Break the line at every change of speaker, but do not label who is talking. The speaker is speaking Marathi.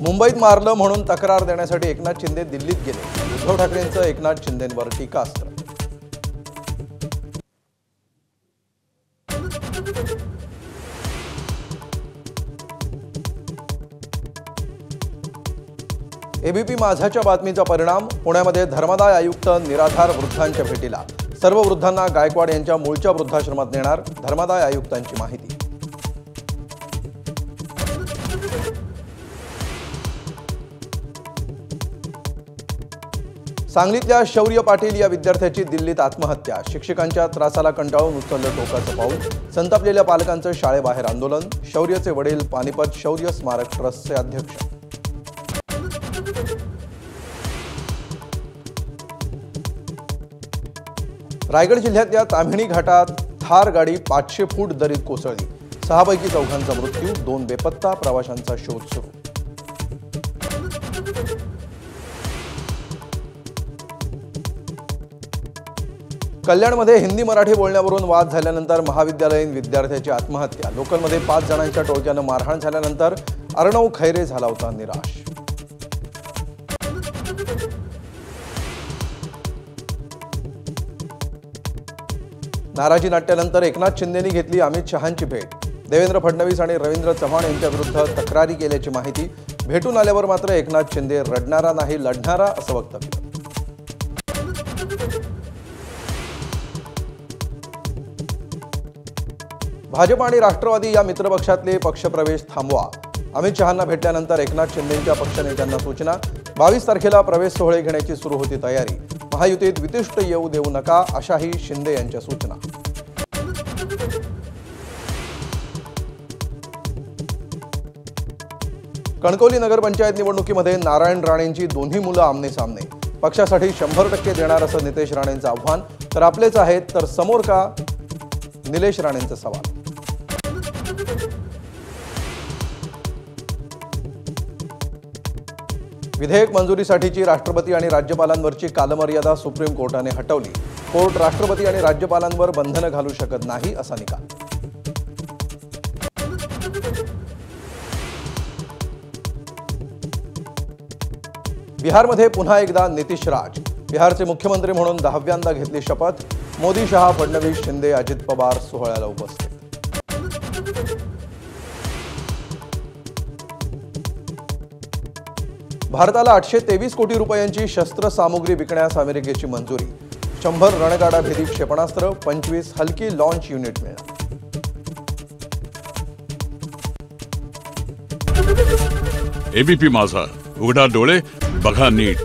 मुंबईत मारलं म्हणून तक्रार देण्यासाठी एकनाथ शिंदे दिल्लीत गेले। उद्धव ठाकरेंचं एकनाथ शिंदेंवर टीकास्त्र। एबीपी माझाच्या बातमीचा परिणाम। पुण्यामध्ये धर्मादाय आयुक्त निराधार वृद्धांच्या भेटीला। सर्व वृद्धांना गायकवाड यांच्या मूळच्या वृद्धाश्रमात नेणार, धर्मादाय आयुक्तांची माहिती। सांगलीतल्या शौर्य पाटील या विद्यार्थ्याची दिल्लीत आत्महत्या। शिक्षकांच्या त्रासाला कंटाळून उचललं टोकाचं पाऊल। संतापलेल्या पालकांचं शाळेबाहेर आंदोलन। शौर्यचे वडील पानिपत शौर्य स्मारक ट्रस्टचे अध्यक्ष। रायगड जिल्ह्यातल्या ताम्हिणी घाटात थार गाडी 500 फूट दरीत कोसळली। 6 पैकी 4घांचा मृत्यू, 2 बेपत्ता। प्रवाशांचा शोध सुरू। कल्याणमध्ये हिंदी मराठी बोलण्यावरून वाद झाल्यानंतर महाविद्यालयीन विद्यार्थ्याची आत्महत्या। लोकलमध्ये 5 जणांच्या टोळक्यानं मारहाण झाल्यानंतर अर्णव खैरे झाला होता निराश। नाराजी नाट्यानंतर एकनाथ शिंदेंनी घेतली अमित शहांची भेट। देवेंद्र फडणवीस आणि रवींद्र चव्हाण यांच्या विरुद्ध तक्रारी केल्याची माहिती। भेटून आल्यावर मात्र एकनाथ शिंदे रडणारा नाही लढणारा असं वक्तव्य। भाजप आणि राष्ट्रवादी या मित्रपक्षातले पक्षप्रवेश थांबवा। अमित शहांना भेटल्यानंतर एकनाथ शिंदेंच्या पक्षनेत्यांना सूचना। 22 तारखेला प्रवेश सोहळे घेण्याची सुरू होती तयारी। महायुतीत वितिष्ट येऊ देऊ नका अशाही शिंदे यांच्या सूचना। कणकवली नगरपंचायत निवडणुकीमध्ये नारायण राणेंची दोन्ही मुलं आमने-सामने। पक्षासाठी 100% देणार असं नितेश राणेंचं आव्हान, तर आपलेच आहेत तर समोर का, निलेश राणेंचा सवाल। विधेयक मंजुरीसाठीची राष्ट्रपती आणि राज्यपालांवरची कालमर्यादा सुप्रीम कोर्टाने हटवली। कोर्ट राष्ट्रपती आणि राज्यपालांवर बंधनं घालू शकत नाही असा निकाल। बिहारमध्ये पुन्हा एकदा नितीश राज। बिहारचे मुख्यमंत्री म्हणून 10व्यांदा घेतली शपथ। मोदी, शहा, फडणवीस, शिंदे, अजित पवार सोहळ्याला उपस्थित। भारताला 823 कोटी रुपयांची शस्त्रसामुग्री विकण्यास अमेरिकेची मंजुरी। 100 रणगाडाभेदी क्षेपणास्त्र, 25 हलकी लॉन्च युनिट मिळणार।
एबीपी माझा, उघडा डोळे बघा नीट।